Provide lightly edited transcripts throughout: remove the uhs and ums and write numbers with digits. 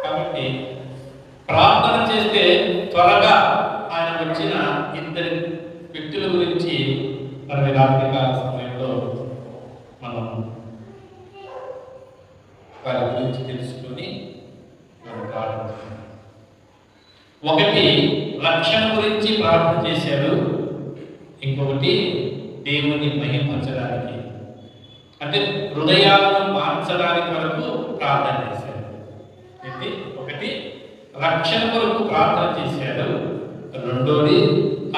కాబట్టి ప్రార్థన చేస్తే త్వరగా ఆయన వచ్చిన ఇద్దరి వ్యక్తుల గురించి మరి రాత్రికాల సమయంలో మనం వారి గురించి తెలుసుకొని మనం ప్రార్థించాలి. ఒకటి రక్షణ గురించి ప్రార్థన చేశారు, ఇంకొకటి దేవుని మహిమపరచడానికి అంటే హృదయాలను మార్చడానికి వరకు ప్రార్థన చేశారు. అయితే ఒకటి రక్షణ కొరకు ప్రార్థన చేశారు, రెండోది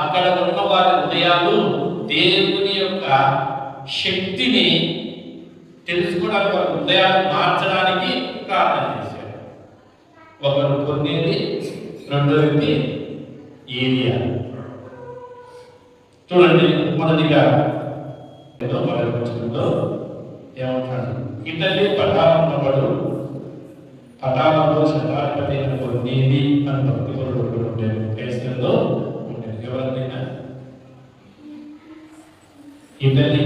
అక్కడ ఉన్న వారి హృదయాలు దేవుని యొక్క శక్తిని తెలుసుకోవడానికి వారి హృదయాలు మార్చడానికి ప్రార్థన చేశారు. ఒకరు కొన్నేది, రెండో వ్యక్తి ఏలియా. చూడండి, మొదటిగా ఏమంటాడు? ఇతని పటాలన్నవాడు పటాలలో శతాధిపతి అయిన కొన్నేది అని భక్తి కొరకు ఉండేది. క్రైస్తవుల్లో ఉండేది. ఎవరికైనా ఇతని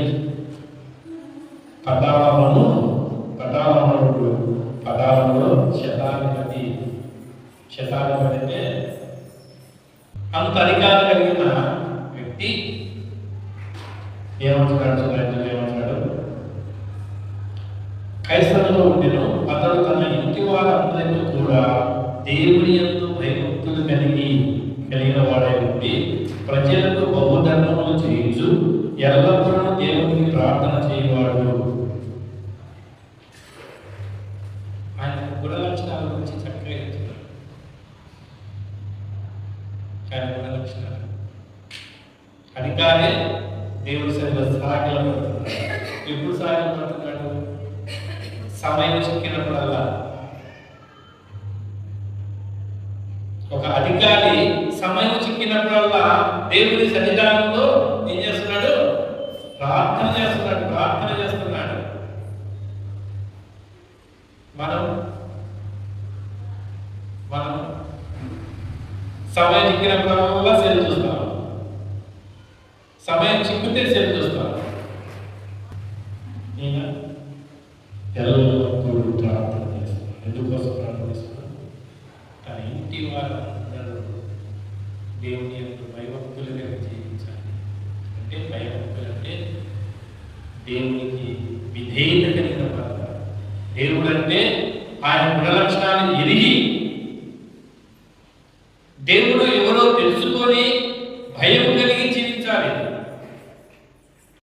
పటాలలో శతాధిపతి అంటే అంత అధికారం కలిగిన వ్యక్తి ఏమంటాడు? కైసరులో ఉండెను. అతడు తన ఇంటి వారందరితో కూడా దేవుని యందు భయభక్తులు కలిగిన వాడై ఉండి ప్రజలకు బహుధర్మములు చేయించు ఎల్లప్పుడూ దేవునికి ప్రార్థన చేయవాడు. ఆయన గుణలక్షణాల గురించి చక్కగా చెప్తున్నారు. ఆయన గుణలక్షణాలు అధికారే దేవుడి సరిగ్గా సాగలు పడుతున్నాడు. ఎప్పుడు సాగలు పడుతున్నాడు? సమయం చిక్కినప్పుడల్లా. ఒక అధికారి సమయం చిక్కినప్పుడల్లా దేవుని సన్నిధానంలో ఏం చేస్తున్నాడు? ప్రార్థన చేస్తున్నాడు. మనం సమయం చిక్కినప్పుడల్లా సెల్ చూస్తాం, సమయం చిక్కితే సెల్ చూస్తాం. ఎల్లప్పుడూ ప్రార్థన చేస్తున్నాడు. ఎందుకోసం ప్రార్థన చేస్తున్నాడు? తన ఇంటి వారందరూ దేవుని యొక్క భయభక్తులుగా జీవించాలి. అంటే భయభక్తులు అంటే దేవునికి విధేయత కలిగిన వారు. దేవుడు అంటే ఆయన గుణలక్షణాన్ని ఎరిగి